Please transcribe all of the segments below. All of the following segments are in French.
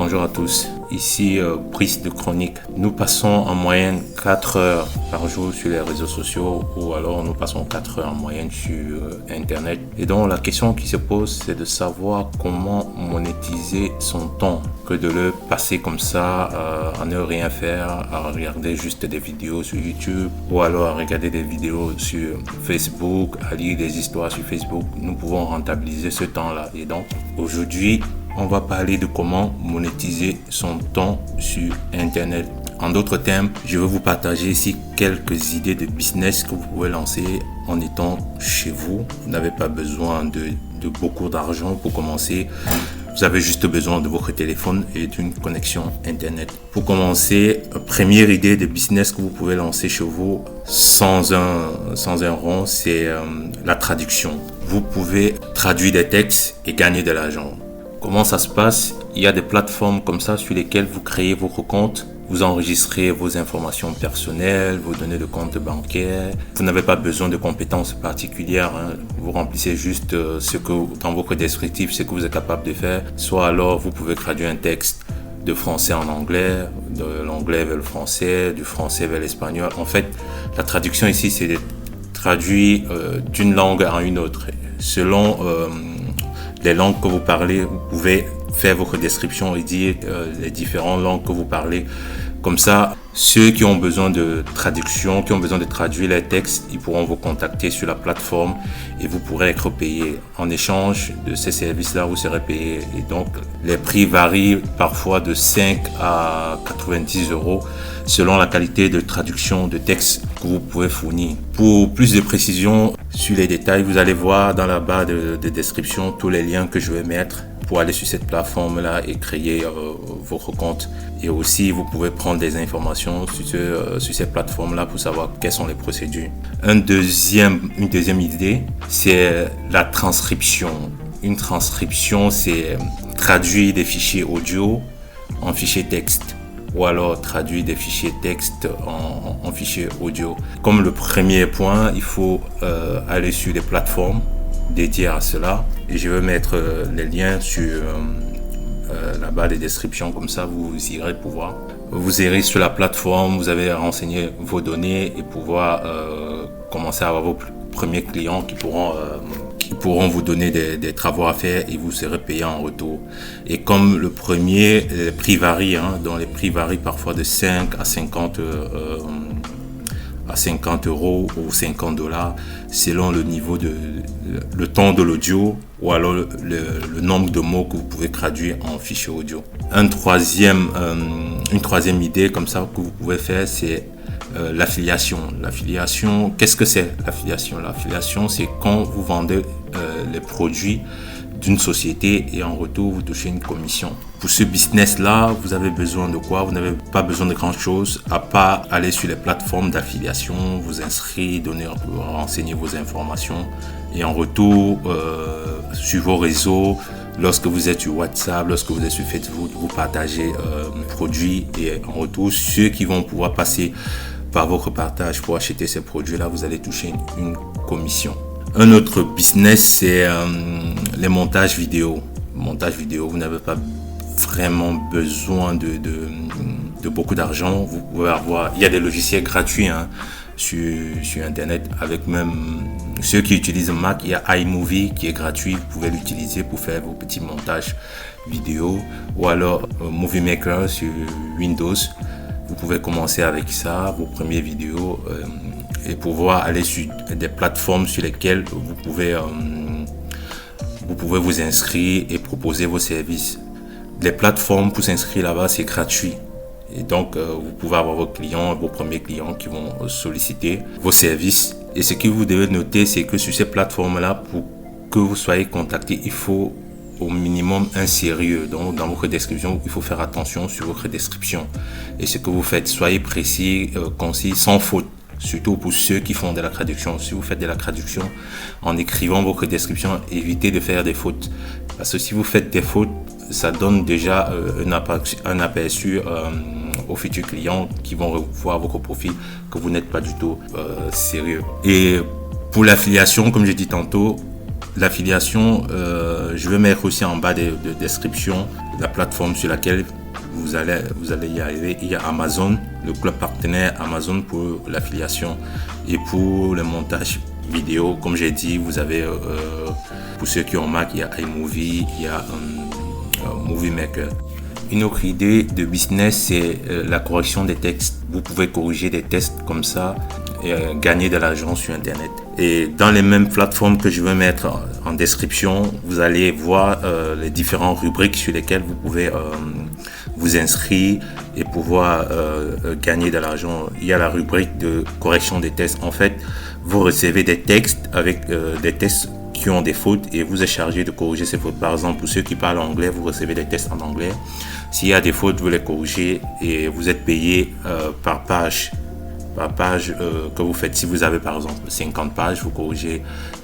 Bonjour à tous, ici Brice de Chronique. Nous passons en moyenne 4 heures par jour sur les réseaux sociaux ou alors nous passons 4 heures en moyenne sur Internet. Et donc la question qui se pose, c'est de savoir comment monétiser son temps, que de le passer comme ça à ne rien faire, à regarder juste des vidéos sur YouTube ou alors à regarder des vidéos sur Facebook, à lire des histoires sur Facebook. Nous pouvons rentabiliser ce temps-là. Et donc aujourd'hui, on va parler de comment monétiser son temps sur Internet. En d'autres termes, je vais vous partager ici quelques idées de business que vous pouvez lancer en étant chez vous. Vous n'avez pas besoin de beaucoup d'argent pour commencer. Vous avez juste besoin de votre téléphone et d'une connexion Internet. Pour commencer, première idée de business que vous pouvez lancer chez vous sans un rond, c'est la traduction. Vous pouvez traduire des textes et gagner de l'argent. Comment ça se passe? Il y a des plateformes comme ça sur lesquelles vous créez votre compte, vous enregistrez vos informations personnelles, vos données de compte bancaire. Vous n'avez pas besoin de compétences particulières. Vous remplissez juste ce que dans votre descriptif, ce que vous êtes capable de faire. Soit alors vous pouvez traduire un texte de français en anglais, de l'anglais vers le français, du français vers l'espagnol. En fait, la traduction ici, c'est de traduire d'une langue à une autre. Selon les langues que vous parlez, vous pouvez faire votre description et dire les différentes langues que vous parlez. Comme ça, ceux qui ont besoin de traduction, qui ont besoin de traduire les textes, ils pourront vous contacter sur la plateforme et vous pourrez être payé. En échange de ces services-là, vous serez payé. Et donc, les prix varient parfois de 5 à 90 euros selon la qualité de traduction de texte que vous pouvez fournir. Pour plus de précision sur les détails, vous allez voir dans la barre de description tous les liens que je vais mettre pour aller sur cette plateforme-là et créer votre compte. Et aussi, vous pouvez prendre des informations sur ces plateformes-là pour savoir quelles sont les procédures. Une deuxième idée, c'est la transcription. Une transcription, c'est traduire des fichiers audio en fichiers texte ou alors traduire des fichiers texte en fichiers audio. Comme le premier point, il faut aller sur des plateformes dédiées à cela. Et je vais mettre les liens sur la barre de description, comme ça vous irez pouvoir. Vous irez sur la plateforme, vous avez renseigné vos données et pouvoir commencer à avoir vos premiers clients qui pourront vous donner des travaux à faire et vous serez payé en retour. Et comme le premier, les prix varient, donc les prix varient parfois de 5 à 50 euros ou 50 $, selon le niveau le temps de l'audio ou alors le nombre de mots que vous pouvez traduire en fichier audio. Une troisième idée comme ça que vous pouvez faire, c'est l'affiliation. L'affiliation, qu'est-ce que c'est l'affiliation? L'affiliation, c'est quand vous vendez les produits d'une société et en retour vous touchez une commission. Pour ce business-là, vous avez besoin de quoi? Vous n'avez pas besoin de grand-chose à part aller sur les plateformes d'affiliation, vous inscrire, renseigner vos informations et en retour sur vos réseaux, lorsque vous êtes sur WhatsApp, lorsque vous êtes sur Facebook, vous partagez produits et en retour, ceux qui vont pouvoir passer par votre partage pour acheter ces produits-là, vous allez toucher une commission. Un autre business, c'est les montages vidéo. Montage vidéo, vous n'avez pas vraiment besoin de beaucoup d'argent. Vous pouvez avoir, il y a des logiciels gratuits sur Internet, avec même ceux qui utilisent Mac, il y a iMovie qui est gratuit. Vous pouvez l'utiliser pour faire vos petits montages vidéo ou alors Movie Maker sur Windows. Vous pouvez commencer avec ça, vos premières vidéos et pouvoir aller sur des plateformes sur lesquelles vous pouvez vous inscrire et proposer vos services. Les plateformes pour s'inscrire là-bas, c'est gratuit. Et donc, vous pouvez avoir vos premiers clients qui vont solliciter vos services. Et ce que vous devez noter, c'est que sur ces plateformes-là, pour que vous soyez contacté, il faut au minimum un sérieux. Donc, dans votre description, il faut faire attention sur votre description. Et ce que vous faites, soyez précis, concis, sans faute. Surtout pour ceux qui font de la traduction. Si vous faites de la traduction en écrivant votre description, évitez de faire des fautes. Parce que si vous faites des fautes, ça donne déjà un aperçu aux futurs clients qui vont voir votre profil que vous n'êtes pas du tout sérieux. Et pour l'affiliation, comme j'ai dit tantôt, l'affiliation, je vais mettre aussi en bas de description la plateforme sur laquelle vous allez y arriver. Il y a Amazon, le club partenaire Amazon pour l'affiliation et pour le montage vidéo. Comme j'ai dit, vous avez, pour ceux qui ont Mac, il y a iMovie, il y a Movie Maker. Une autre idée de business, c'est la correction des textes. Vous pouvez corriger des textes comme ça et gagner de l'argent sur Internet. Et dans les mêmes plateformes que je vais mettre en description, vous allez voir les différentes rubriques sur lesquelles vous pouvez vous inscrire et pouvoir gagner de l'argent. Il y a la rubrique de correction des textes. En fait, vous recevez des textes avec des textes qui ont des fautes et vous êtes chargé de corriger ces fautes. Par exemple, pour ceux qui parlent anglais, vous recevez des tests en anglais. S'il y a des fautes, vous les corrigez et vous êtes payé par page que vous faites. Si vous avez par exemple 50 pages, vous corrigez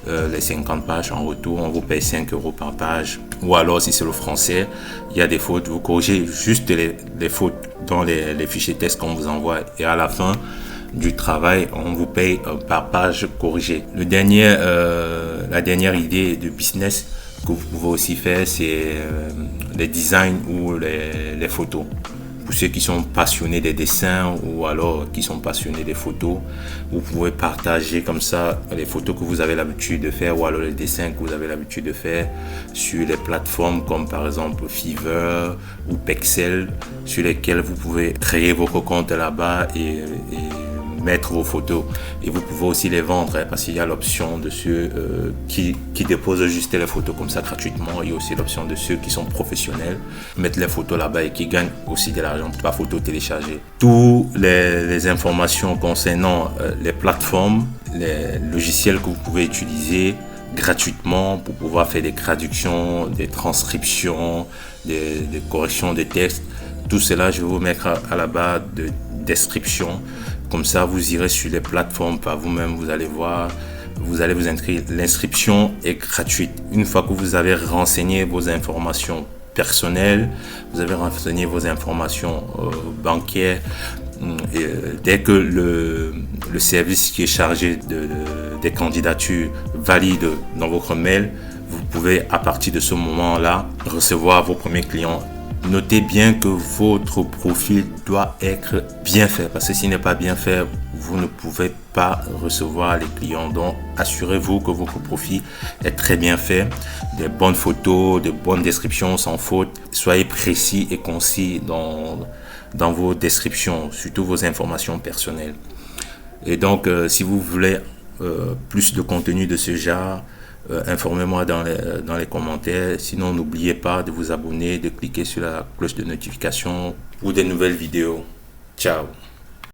les 50 pages. En retour, on vous paye 5 € par page. Ou alors, si c'est le français, il y a des fautes, vous corrigez juste les fautes dans les fichiers tests qu'on vous envoie. Et à la fin du travail, on vous paye par page corrigée. La dernière idée de business que vous pouvez aussi faire, c'est les designs ou les photos. Pour ceux qui sont passionnés des dessins ou alors qui sont passionnés des photos, vous pouvez partager comme ça les photos que vous avez l'habitude de faire ou alors les dessins que vous avez l'habitude de faire sur les plateformes comme par exemple Fiverr ou Pexel, sur lesquelles vous pouvez créer votre compte là-bas et mettre vos photos. Et vous pouvez aussi les vendre parce qu'il y a l'option de ceux qui déposent juste les photos comme ça gratuitement. Il y a aussi l'option de ceux qui sont professionnels, mettre les photos là-bas et qui gagnent aussi de l'argent par photo téléchargée. Toutes les informations concernant les plateformes, les logiciels que vous pouvez utiliser gratuitement pour pouvoir faire des traductions, des transcriptions, des corrections de textes, tout cela je vais vous mettre à la barre de description. Comme ça, vous irez sur les plateformes par vous-même, vous allez voir, vous allez vous inscrire. L'inscription est gratuite. Une fois que vous avez renseigné vos informations personnelles, vous avez renseigné vos informations bancaires, et dès que le service qui est chargé des candidatures valide dans votre mail, vous pouvez à partir de ce moment-là recevoir vos premiers clients. Notez bien que votre profil doit être bien fait parce que s'il n'est pas bien fait, vous ne pouvez pas recevoir les clients. Donc, assurez-vous que votre profil est très bien fait, des bonnes photos, de bonnes descriptions sans faute. Soyez précis et concis dans vos descriptions, surtout vos informations personnelles. Et donc, si vous voulez plus de contenu de ce genre, informez-moi dans les commentaires. Sinon, n'oubliez pas de vous abonner, de cliquer sur la cloche de notification pour des nouvelles vidéos. Ciao!